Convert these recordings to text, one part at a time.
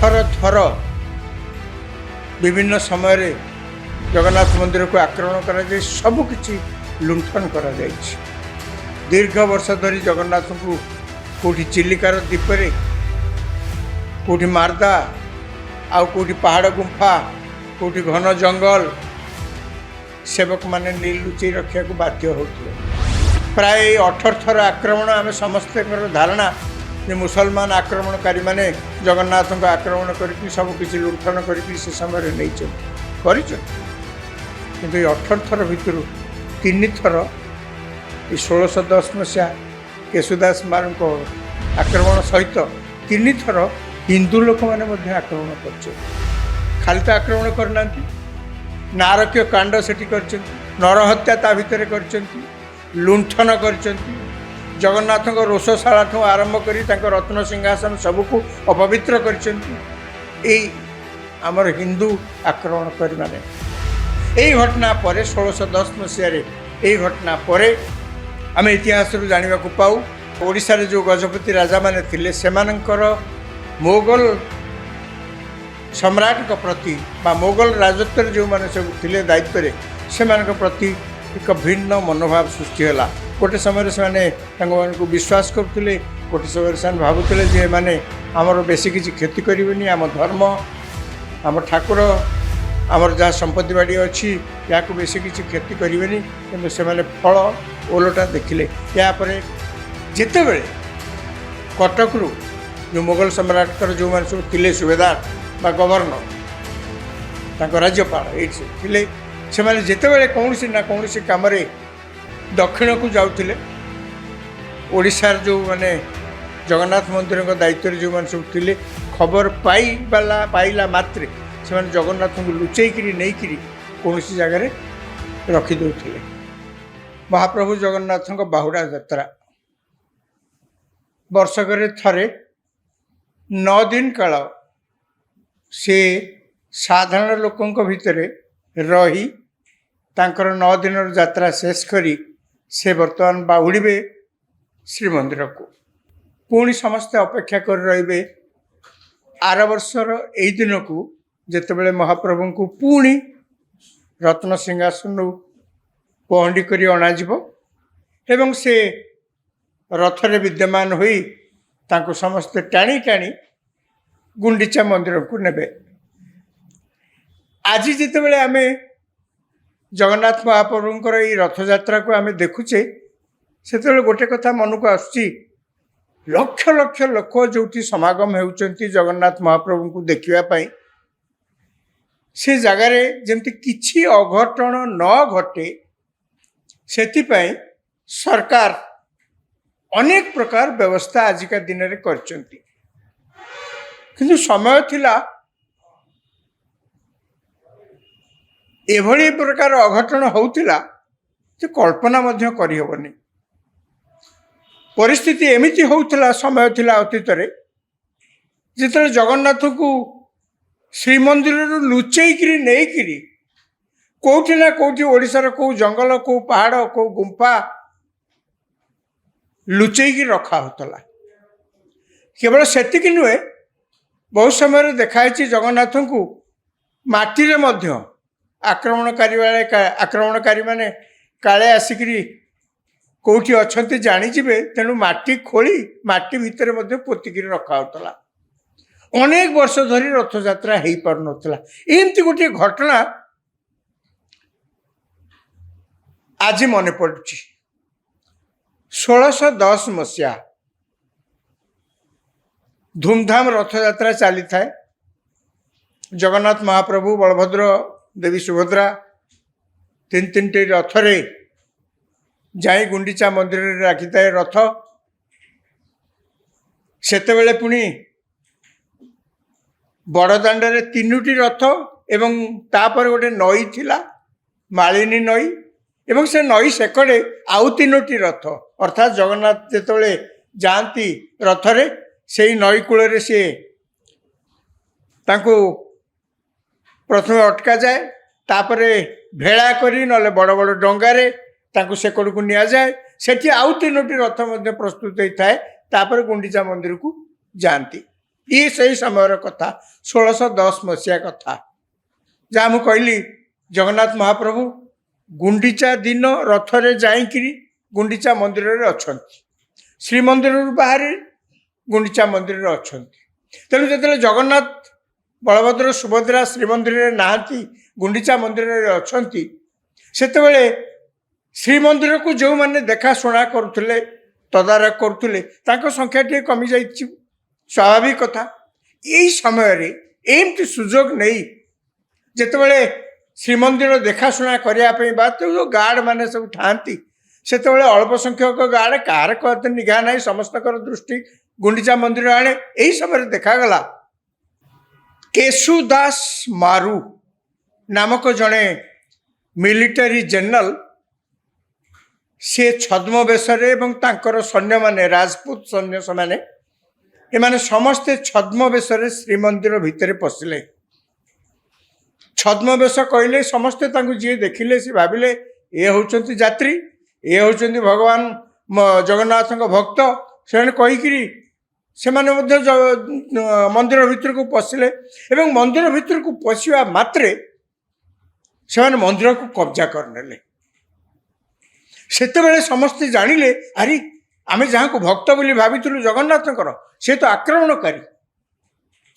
18 थर विभिन्न समय जगन्नाथ मंदिर को आक्रमण कर सबकि लुंठन कर दीर्घ वर्ष धरी जगन्नाथ को कौटी चिलिकार द्वीप कौटी मारदा आउ कौटी पहाड़ गुंफा कौटी घन जंगल सेवक माने लुचई रखा बाध्य होते प्राय 18 थर आक्रमण आम समस्त धारणा जे मुसलमान आक्रमणकारी माने जगन्नाथ को आक्रमण करके सबकि लुंठन करके से समय नहीं कर 18 थर भितर 3 थर 1610 मसीहा केशुदास मार आक्रमण सहित 3 थर हिंदू लोक मैंने आक्रमण कर खाली तो आक्रमण करना नारकीय कांड से नरहत्या ता भितर कर लुंठन कर जगन्नाथ रोषशाला ठूँ आरंभ कर रत्न सिंहासन सबको अपवित्र कर आमर हिंदू आक्रमणकारी माने यही घटना पर 1610 मसीह यही घटना पर आम इतिहास जानवा पाऊ ओडिशा रे जो गजपति राजा माने थिले सेमानंकर मोगल सम्राट के प्रति बा मोगल राजत्व जो माने सब थिले दायित्व रे सेमानक प्रति एक भिन्न मनोभाव सृष्टि होला। गोटे समय से विश्वास करते गोटे समय से भावुले जे माने आमर बेसी किसी क्षति करेनि आम धर्म आम ठाकुर आमर जहाँ संपत्ति बाड़ी अच्छी या बेसी किसी क्षति करेनि कि से फल ओलटा देखिले यापर जिते बड़े कटक रु जो मुगल सम्राट जो मैंने सब थिले सुबेदार बा गवर्नर राज्यपाल ये से मैंने जिते बड़े कौन ना कौन कम दक्षिण को जाऊे ओडिशार जो माने जगन्नाथ मंदिर दायित्व जो मैंने सब थे खबर पाइला मात्रे से जगन्नाथ को लुचेकरी नहीं कौन जगह रखिदे महाप्रभु जगन्नाथ बाहुड़ा यात्रा वर्षक थरे 9 दिन काल से साधारण लोकों भितर रही तांकर 9 दिन यात्रा शेष करी से वर्तमान बाहुड़े श्रीमंदिर को पुणी समस्ते अपेक्षा कर रे आर वर्षर यही दिन को जितेबले महाप्रभु को पुणी रत्न सिंहासन पहंडी कर अणाजिब एवं से रथरे विद्यमान होई तांको समस्ते टाणी टाणी गुंडीचा मंदिर को नेबे। आज जितेबले आमे जगन्नाथ महाप्रभुंकर ये रथयात्रा को आमे देखुचे से गोटे कथा मन को आसुची लक्ष लक्ष लोक जो समागम होउचंती जगन्नाथ महाप्रभु को देखिया से जगार जमती किछि अघटन न घटे सेतिपाई सरकार अनेक प्रकार व्यवस्था आजिका दिन में करचंती किंतु समय थिला एभली प्रकार अघटन होउतिला जे कल्पना मध्य करि होबनी परिस्थिति एमिति होउतिला समय थिला अतीत रे जिते जगन्नाथ को श्रीमंदिर लुचेकरी नहीं कौटी ना कौटी ओडिशार को जंगल को पहाड़ को गुंफा लुचेकी रखा होता केवल सेतिकी नुहे बहुत समय देखाई जगन्नाथ को माटी मध्य आक्रमणकारी माने काले आसिकी कौटी अच्छा जानीजे तेणु माटी खोली माटी भितर मध्य पोतिकी रखा होता अनेक वर्ष धरी रथयात्रा हो पार नाला एमती गोटे घटना आज मन पड़ुछि 1610 मसीहा धूमधाम रथयात्रा चली थाए जगन्नाथ महाप्रभु बलभद्र देवी सुभद्रा तीन टे रथरे जाई गुंडीचा मंदिर राखी थाए रथ सेतेबेले पुणी बड़दाण्डे 3टी रथ एवं तापर गोटे नई थिला मालिनी नई एवं से नई सेकड़े आउ 3टी रथ अर्थात जगन्नाथ जेतबेले जाती रथरे से नई कूल सी प्रथम अटका जाए तापर भेड़ा करी नले बड़ बड़ डंगारे सेकड़ को निया जाए सेठी आउ 3टी रथ प्रस्तुत होता है तापर गुंडीचा मंदिर को जाती ये सही समय कथा 1610 मसीहा कथा जहाँ मुझे कहली जगन्नाथ महाप्रभु गुंडीचा दिन रथरे जाइकिरी गुंडीचा मंदिर रे अछंती श्रीमंदिर बाहर गुंडीचा मंदिर रे अछंती तेणु जो जगन्नाथ बलभद्र सुभद्रा श्रीमंदिर रे नाहांती गुंडीचा मंदिर रे अछंती सेतेबेले श्रीमंदिर को जो मैंने देखाशुना करुले तदारख करुले तांको संख्या टे कमी जाइछि स्वाभाविक कथा यही समय रे एमती सुजोग नहीं जेतेबेले श्रीमंदिर देखाशुना करने जो गार्ड मैंने सब था से अल्प संख्यक गार्ड कार कहते निघा ना समस्त दृष्टि गुंडीचा मंदिर आने यही समय देखागला केशुदास मारू नामक जड़े मिलिटारी जनरल सी छद्म बेशरे सैन्य माने राजपूत सैन्य से एमाने समस्ते छद्म बेशरे श्रीमंदिर भितर पशिले छद्म बेश कहले समस्ते जी देखिले सी भाविले ये होचंती यात्री ये होचंती भगवान जगन्नाथ भक्त से कहीकि से मंदिर भितर को पशिले एवं मंदिर भितर को पशिवा मात्रे से मंदिर को कब्जा करने सेतेबेले समस्ते जानिले अरे आमे जहाँ को भक्त बोली भाविलु जगन्नाथंकर से तो आक्रमणकारी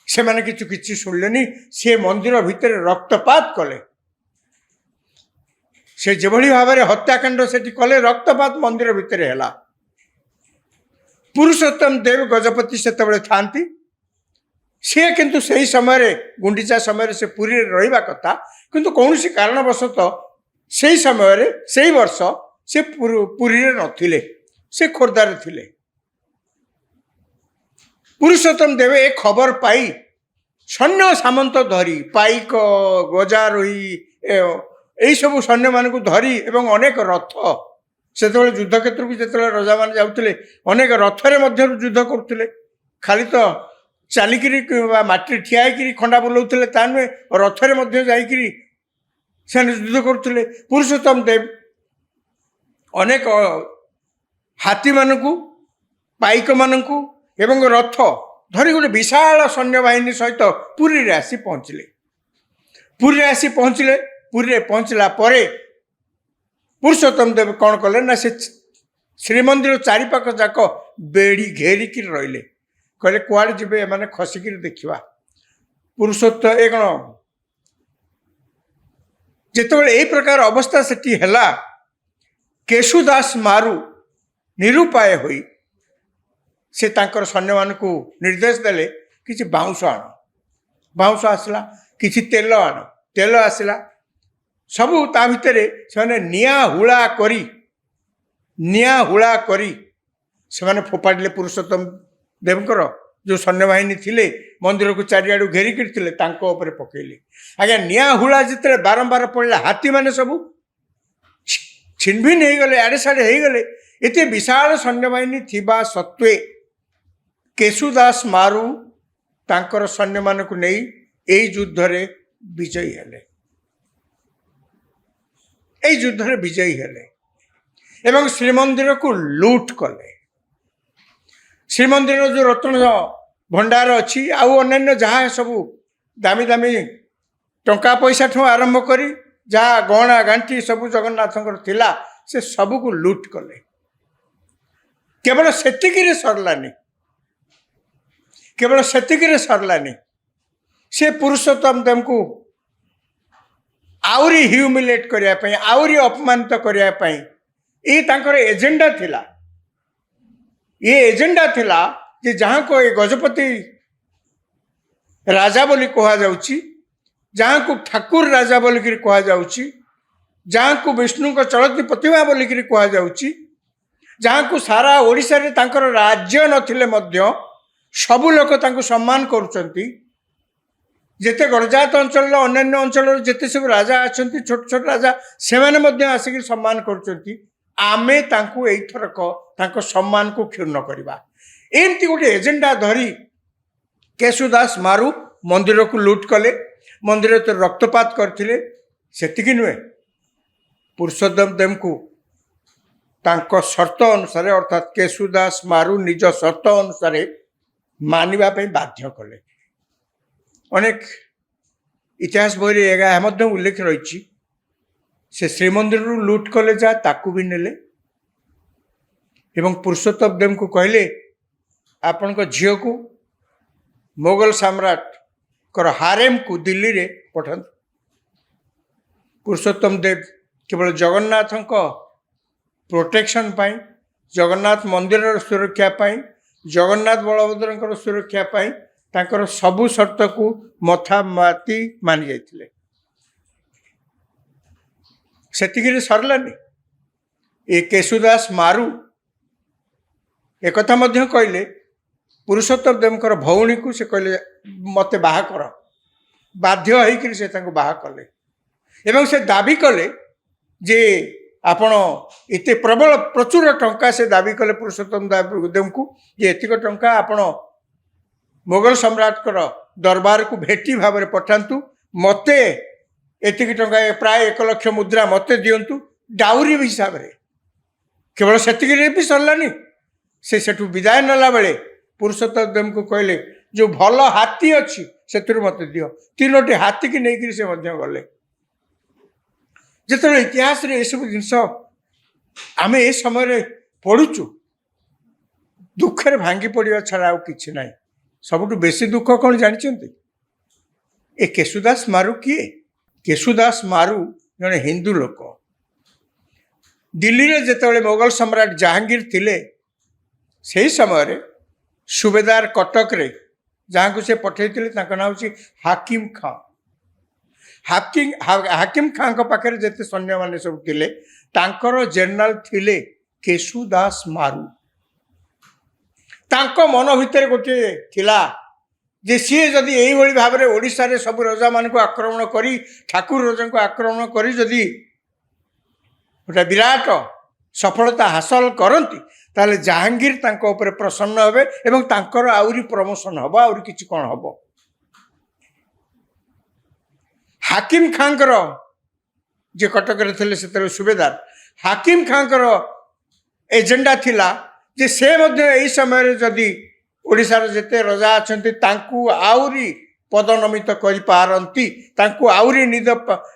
से माने किछि शुणिलेनी से मंदिर भितर रक्तपात कले से जो भाव में हत्याकांड से कले रक्तपात मंदिर भितर है पुरुषोत्तम देव गजपति से था सी किंतु सही समय गुंडीचा समय से पुरी रहिबा कथा किंतु कौन सी कारणवशतः से समय से वर्ष से पुरी नथिले से खोर्धारे थिले पुरुषोत्तम देव एक खबर पाई सैन्य सामंत धरी पाइक गजा रोही यही सब सैन्य मान धरी एवं अनेक रथ से युद्ध क्षेत्र को जो रजा मान जाते अनेक रथरे युद्ध करुले खाली तो चलिक माटी ठिया खंडा बुलाऊे ता नुहे रथरे जाकि युद्ध करुले पुरुषोत्तम देव अनेक हाथी मानू पाइक मानू एवं रथ धरी गोटे विशाल सैन्य बाहिनी सहित पुरी रे आसी पहुँचले पुरी आसी पहुँचले पुरी पहुँचला परे पुरुषोत्तम देव कौन कले ना से श्रीमंदिर चारिपाख जाक बेड़ी घेरिक रहिले कहले कुआड़े जीवे एमाने खसिक देखा पुरुषोत्तम ए कौन जितेबाला यही प्रकार अवस्था से केशुदास मारू निरुपाय होई से तांकर सैन्य मान को निर्देश देले किसी बाउंस आण बाउंस आसला किसी तेल आण तेल आसला सबू ता भितर से निया हुला करी से फोपाड़े पुरुषोत्तम देवकर जो सैन्य बाहिनी थिले मंदिर को चारिआडू घेरिकी थे पकईले आज्ञा निया हुला जिते बारंबार पड़ला हाथी मैंने सबू छिनभिन हो गले आड़े साड़े हो गले एते विशाल सैन्य बाहिनी थिबा सत्वे केशुदास मारू तांकर सैन्य मान को नहीं यही युद्ध रे विजयी हेले यही युद्ध रे विजयी हेले एवं श्रीमंदिर को लूट कले श्रीमंदिर जो रत्न भंडार अच्छी आउ अन्य जहाँ सब दामी दामी टंका पैसा ठू आरंभ करी जहाँ गहना गांठी सब जगन्नाथंकर थिला से सब को लूट कले केवल सेतिकी सरलानी केवल सेतिकी सरलानी से पुरुषोत्तम देव को आउरी ह्यूमिलेट करने आउरी अपमानित करने ये तांकर एजेंडा थिला ये एजेंडा थिला कि जहाँ को ये गजपति राजा बोली कहा जाउची जहाँ को ठाकुर राजा बोलिक कहा जाउची जहाँ को विष्णु को चलती प्रतिमा बोलिक कहा जाउची जहाँ को सारा ओडिशा रे तांकर राज्य नथिले मध्य सबु लोक तांको सम्मान करुचंती जेते गणजात अंचल अन्य अंचल जेते सब राजा अच्छा छोट छोट राजा से माने आसिक सम्मान करुचंती आमे तांको एथरक तांको सम्मान को क्षुण्ण करवा एमती गोटे एजेंडा धरी केशुदास मारू मंदिर को लूट कले मंदिर तो रक्तपात करथिले सेतिकी नुहे पुरुषोत्तम देव को तांको शर्त अनुसार अर्थात केशुदास मारू निज शर्त अनुसार ମାନିବା ପାଇଁ ବାଧ୍ୟ କଲେ। ଅନେକ ଇତିହାସ ବହିରେ ଏହା ମଧ୍ୟ ଉଲ୍ଲେଖ ରହିଛି, ସେ ଶ୍ରୀମନ୍ଦିରରୁ ଲୁଟ୍ କଲେ ଯାହା ତାକୁ ବି ନେଲେ ଏବଂ ପୁରୁଷୋତ୍ତମ ଦେବଙ୍କୁ କହିଲେ ଆପଣଙ୍କ ଝିଅକୁ ମୋଗଲ ସମ୍ରାଟଙ୍କର ହାରେମକୁ ଦିଲ୍ଲୀରେ ପଠାନ୍ତୁ। ପୁରୁଷୋତ୍ତମ ଦେବ କେବଳ ଜଗନ୍ନାଥଙ୍କ ପ୍ରୋଟେକ୍ସନ୍ ପାଇଁ, ଜଗନ୍ନାଥ ମନ୍ଦିରର ସୁରକ୍ଷା ପାଇଁ, ଜଗନ୍ନାଥ ବଳଭଦ୍ରଙ୍କର ସୁରକ୍ଷା ପାଇଁ ତାଙ୍କର ସବୁ ସର୍ତ୍ତକୁ ମଥା ମାତି ମାନି ଯାଇଥିଲେ। ସେତିକିରେ ସରିଲାନି, ଏ କେଶୁଦାସ ମାରୁ ଏକଥା ମଧ୍ୟ କହିଲେ ପୁରୁଷୋତ୍ତମ ଦେବଙ୍କର ଭଉଣୀକୁ ସେ କହିଲେ ମୋତେ ବାହା କର। ବାଧ୍ୟ ହେଇକରି ସେ ତାଙ୍କୁ ବାହା କଲେ ଏବଂ ସେ ଦାବି କଲେ ଯେ ଆପଣ ଏତେ ପ୍ରଚୁର ଟଙ୍କା ସେ ଦାବି କଲେ ପୁରୁଷୋତ୍ତମ ଦେବଙ୍କୁ ଯେ ଏତିକ ଟଙ୍କା ଆପଣ ମୋଗଲ ସମ୍ରାଟଙ୍କର ଦରବାରକୁ ଭେଟି ଭାବରେ ପଠାନ୍ତୁ, ମୋତେ ଏତିକି ଟଙ୍କା ପ୍ରାୟ 1 ଲକ୍ଷ ମୁଦ୍ରା ମୋତେ ଦିଅନ୍ତୁ ଡାଉରୀ ହିସାବରେ। କେବଳ ସେତିକିରେ ବି ସରିଲାନି, ସେ ସେଠୁ ବିଦାୟ ନେଲା ବେଳେ ପୁରୁଷୋତ୍ତମ ଦେବଙ୍କୁ କହିଲେ ଯେଉଁ ଭଲ ହାତୀ ଅଛି ସେଥିରୁ ମୋତେ ଦିଅ। 3ଟି ହାତୀକି ନେଇକରି ସେ ମଧ୍ୟ ଗଲେ। ଯେତେବେଳେ ଇତିହାସରେ ଏସବୁ ଜିନିଷ ଆମେ ଏ ସମୟରେ ପଢ଼ୁଛୁ, ଦୁଃଖରେ ଭାଙ୍ଗି ପଡ଼ିବା ଛଡ଼ା ଆଉ କିଛି ନାହିଁ। ସବୁଠୁ ବେଶୀ ଦୁଃଖ କ'ଣ ଜାଣିଛନ୍ତି? ଏ କେଶୁଦାସ ମାରୁ କିଏ? କେଶୁଦାସ ମାରୁ ଜଣେ ହିନ୍ଦୁ ଲୋକ। ଦିଲ୍ଲୀରେ ଯେତେବେଳେ ମୋଗଲ ସମ୍ରାଟ ଜାହାଙ୍ଗୀର ଥିଲେ ସେହି ସମୟରେ ସୁବେଦାର କଟକରେ ଯାହାକୁ ସେ ପଠାଇଥିଲେ ତାଙ୍କ ନାଁ ହେଉଛି ହାକିମ ଖାଁ। ହାକିମ ଖାଁଙ୍କ ପାଖରେ ଯେତେ ସୈନ୍ୟମାନେ ସବୁ ଥିଲେ ତାଙ୍କର ଜେନେରାଲ ଥିଲେ କେଶୁଦାସ ମାରୁ। ତାଙ୍କ ମନ ଭିତରେ ଗୋଟିଏ ଥିଲା ଯେ ସିଏ ଯଦି ଏଇଭଳି ଭାବରେ ଓଡ଼ିଶାରେ ସବୁ ରଜାମାନଙ୍କୁ ଆକ୍ରମଣ କରି, ଠାକୁର ରଜାଙ୍କୁ ଆକ୍ରମଣ କରି ଯଦି ଗୋଟେ ବିରାଟ ସଫଳତା ହାସଲ କରନ୍ତି ତାହେଲେ ଜାହାଙ୍ଗୀର ତାଙ୍କ ଉପରେ ପ୍ରସନ୍ନ ହେବେ ଏବଂ ତାଙ୍କର ଆହୁରି ପ୍ରମୋସନ ହେବ, ଆହୁରି କିଛି କ'ଣ ହେବ। ହାକିମ ଖାଁଙ୍କର ଯେ କଟକରେ ଥିଲେ ସେତେବେଳେ ସୁବେଦାର, ହାକିମ ଖାଁଙ୍କର ଏଜେଣ୍ଡା ଥିଲା ଯେ ସେ ମଧ୍ୟ ଏହି ସମୟରେ ଯଦି ଓଡ଼ିଶାର ଯେତେ ରଜା ଅଛନ୍ତି ତାଙ୍କୁ ଆହୁରି ପଦନମିତ କରିପାରନ୍ତି, ତାଙ୍କୁ ଆହୁରି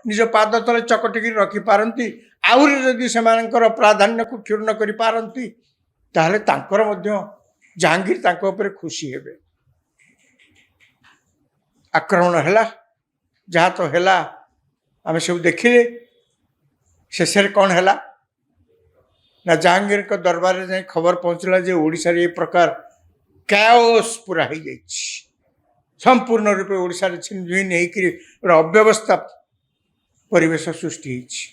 ନିଜ ପାଦ ତଳେ ଚକଟିକି ରଖିପାରନ୍ତି, ଆହୁରି ଯଦି ସେମାନଙ୍କର ପ୍ରାଧାନ୍ୟକୁ କ୍ଷୁର୍ଣ୍ଣ କରିପାରନ୍ତି ତାହେଲେ ତାଙ୍କର ମଧ୍ୟ ଜାହାଙ୍ଗୀର ତାଙ୍କ ଉପରେ ଖୁସି ହେବେ। ଆକ୍ରମଣ ହେଲା, ଯାହା ତ ହେଲା ଆମେ ସବୁ ଦେଖିଲେ। ଶେଷରେ କ'ଣ ହେଲା ନା ଜାହାଙ୍ଗୀରଙ୍କ ଦରବାରରେ ଯାଇ ଖବର ପହଞ୍ଚିଲା ଯେ ଓଡ଼ିଶାରେ ଏ ପ୍ରକାର କାଓସ୍ ପୁରା ହେଇଯାଇଛି, ସମ୍ପୂର୍ଣ୍ଣ ରୂପେ ଓଡ଼ିଶାରେ ଛିନଝିନ ହେଇକରି ଗୋଟେ ଅବ୍ୟବସ୍ଥା ପରିବେଶ ସୃଷ୍ଟି ହେଇଛି।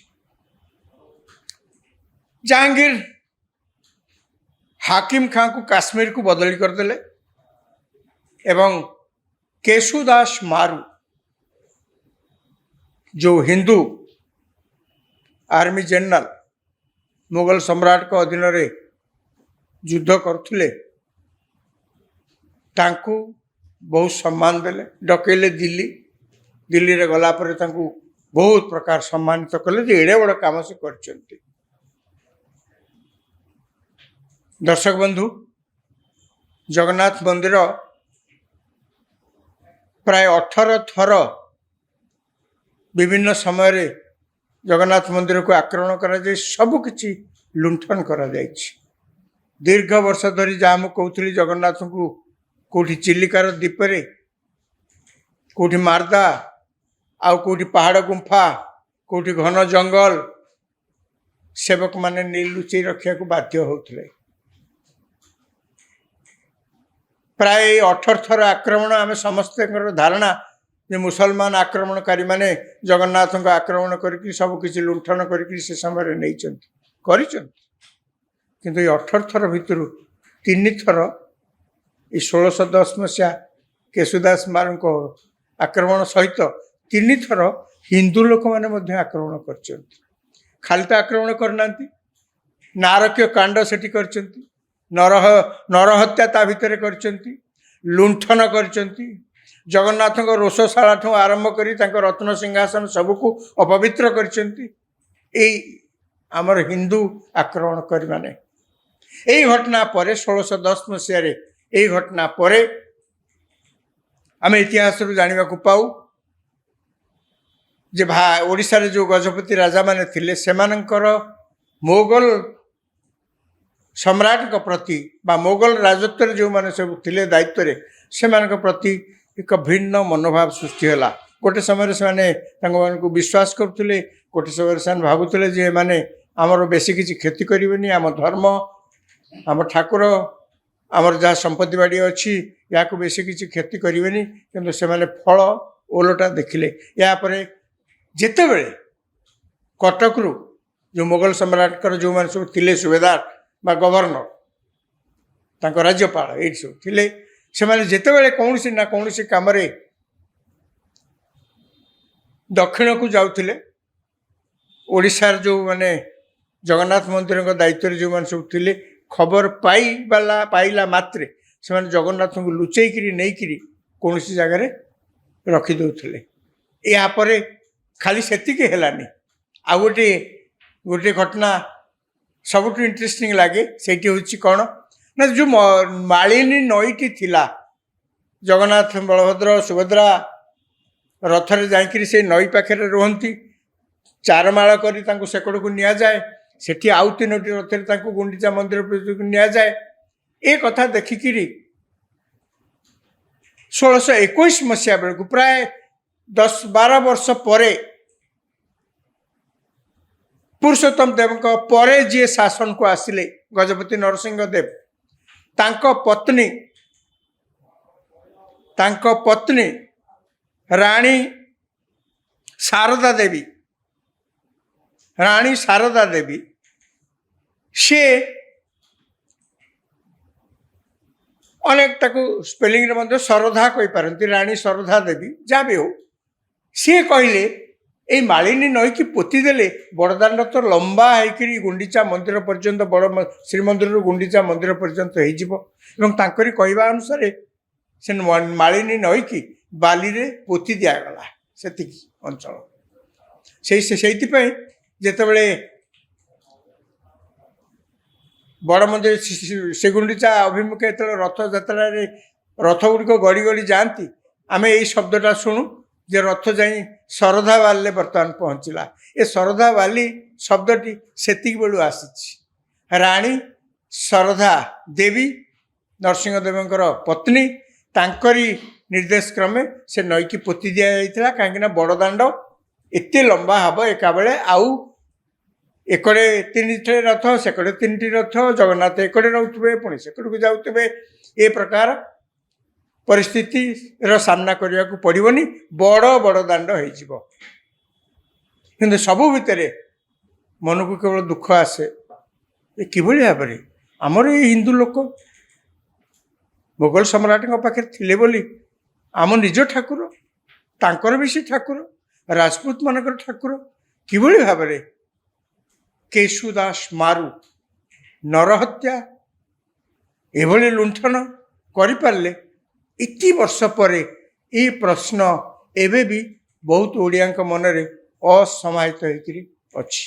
ଜାହାଙ୍ଗୀର ହାକିମ ଖାଁକୁ କାଶ୍ମୀରକୁ ବଦଳି କରିଦେଲେ ଏବଂ କେଶୁଦାସ ମାରୁ ଯେଉଁ ହିନ୍ଦୁ ଆର୍ମି ଜେନେରାଲ ମୋଗଲ ସମ୍ରାଟଙ୍କ ଅଧୀନରେ ଯୁଦ୍ଧ କରୁଥିଲେ ତାଙ୍କୁ ବହୁତ ସମ୍ମାନ ଦେଲେ, ଡକେଇଲେ ଦିଲ୍ଲୀରେ ଗଲା ପରେ ତାଙ୍କୁ ବହୁତ ପ୍ରକାର ସମ୍ମାନିତ କଲେ ଯେ ଏଡ଼େ ବଡ଼ କାମ ସେ କରିଛନ୍ତି। ଦର୍ଶକ ବନ୍ଧୁ, ଜଗନ୍ନାଥ ମନ୍ଦିର ପ୍ରାୟ 18 ଥର ବିଭିନ୍ନ ସମୟରେ ଜଗନ୍ନାଥ ମନ୍ଦିରକୁ ଆକ୍ରମଣ କରାଯାଇ ସବୁକିଛି ଲୁଣ୍ଠନ କରାଯାଇଛି। ଦୀର୍ଘ ବର୍ଷ ଧରି ଯାହା ମୁଁ କହୁଥିଲି ଜଗନ୍ନାଥଙ୍କୁ କେଉଁଠି ଚିଲିକାର ଦ୍ୱୀପରେ, କେଉଁଠି ମାର୍ଦା, ଆଉ କେଉଁଠି ପାହାଡ଼ ଗୁମ୍ଫା, କେଉଁଠି ଘନ ଜଙ୍ଗଲ ସେବକମାନେ ଲୁଚେଇ ରଖିବାକୁ ବାଧ୍ୟ ହେଉଥିଲେ। ପ୍ରାୟ 18 ଥର ଆକ୍ରମଣ ଆମେ ସମସ୍ତଙ୍କର ଧାରଣା ଯେ ମୁସଲମାନ ଆକ୍ରମଣକାରୀମାନେ ଜଗନ୍ନାଥଙ୍କ ଆକ୍ରମଣ କରିକି ସବୁକିଛି ଲୁଣ୍ଠନ କରିକି ସେ ସମୟରେ କରିଛନ୍ତି। କିନ୍ତୁ ଏଇ 18 ଥର ଭିତରୁ 3 ଥର ଏ 1610 ମସିହା କେଶୁଦାସ ମାରୁଙ୍କ ଆକ୍ରମଣ ସହିତ 3 ଥର ହିନ୍ଦୁ ଲୋକମାନେ ମଧ୍ୟ ଆକ୍ରମଣ କରିଛନ୍ତି। ଖାଲି ତ ଆକ୍ରମଣ କରିନାହାନ୍ତି, ନାରକୀୟ କାଣ୍ଡ ସେଠି କରିଛନ୍ତି, ନରହତ୍ୟା ତା ଭିତରେ କରିଛନ୍ତି, ଲୁଣ୍ଠନ କରିଛନ୍ତି, ଜଗନ୍ନାଥଙ୍କ ରୋଷଶାଳାଠୁ ଆରମ୍ଭ କରି ତାଙ୍କ ରତ୍ନ ସିଂହାସନ ସବୁକୁ ଅପବିତ୍ର କରିଛନ୍ତି ଏଇ ଆମର ହିନ୍ଦୁ ଆକ୍ରମଣକାରୀମାନେ। ଏଇ ଘଟଣା ପରେ 1610 ମସିହାରେ ଏଇ ଘଟଣା ପରେ आम इतिहास जाना पाऊ जे ओडिशारे जो गजपति राजा माने थिले सेमानंकर मोगल सम्राट प्रति बा मोगल राजत्व जो माने सब थिले दायित्व से प्रति एक भिन्न मनोभाव सृष्टि है। गोटे समय से विश्वास करुले, गोटे समय से भावुले जे माने आमर बेसी किसी क्षति करें, आम धर्म आम ठाकुर आमर जहाँ संपत्ति बाड़ी अच्छी या बेसी किसी क्षति करें, किंतु से फल ओलटा देखिले। यापर जिते बड़े कटक रु जो मुगल सम्राटकर जो मैंने सब थिले सुबेदार बा गवर्नर तांको राज्यपाल ये सब थिले, से मैंने जिते बड़े कौन सी ना कौन सी काम रे दक्षिण को जाउथिले, ओडिशार जो माने जगन्नाथ मंदिर दायित्व जो मैंने सब थिले खबर पाइला मात्रे से मैंने जगन्नाथ को लुचेकरी नहीं कौन सी जगह रखी दौले। यापर खाली सेतिके हेलानी आ गोटे गोटे घटना सबुठ इंटरेस्टिंग लगे से कौन ना जो मालिनी नईटी थिला जगन्नाथ बलभद्र सुभद्रा रथरे जाकि से नई पाखे रुहति चारमाल कर सेकड़ को नि जाए सेठी आउ 3टी रथरे गुंडीचा मंदिर नि जाए। ए कथा देखिकी 1621 मसीहा बेलू प्राय 10-12 वर्ष पर पुरुषोत्तम देव परे जी शासन को आसिले गजपति नरसिंह देव तांको पत्नी रानी शारदा देवी से अनेक स्पेलिंग रे शरधा कही पारती रानी शरधा देवी जहाँ भी हो सी कहले ये मालिनी नई की पोती देले बड़दाण्ड तो लंबा होकर गुंडीचा मंदिर पर्यंत बड़ श्रीमंदिर गुंडीचा मंदिर पर्यंत होकर कहवा अनुसार से मालिनी नई की बाली रे पोती दिगला से अंचल से जिते बड़ मंदिर से गुंडीचा अभिमुखे जो रथ यात्रा रथ गुड़िक गड़ी गड़ी जाती आम यही शब्दटा शुणु जे रथ जाई शरधा वाली बर्तमान पहुँचला। ये शरधा वाली शब्दटी सेतिक बेलू आसी रानी शरधा देवी नरसिंह देवंकर पत्नी तांकरी निर्देश क्रमे से नई की पोती दि जाइथिला कहीं बड़दाण्ड एते लंबा हम एका बेले आउ एकड़े 3टी रथ सेकड़े 3टी रथ जगन्नाथ एकड़े रोथे पुणी सेकड़ को जाऊे ए प्रकार परिस्थिति सामना करने को पड़ोनी बड़ दाण्ड हो कि सबू भितर मन को केवल दुख आसे कि भाव में आमर ये हिंदू लोक मुगल सम्राट पाखे थिले बोली आम निज ठाकुर तांकर भी से ठाकुर राजपूत मानकर ठाकुर कि भाव में केशुदास मारू नरहत्या एभली लुंठन करें इति वर्ष पर ये प्रश्न एबे भी बहुत ओडिया मनरे असमाहित होकर अछि।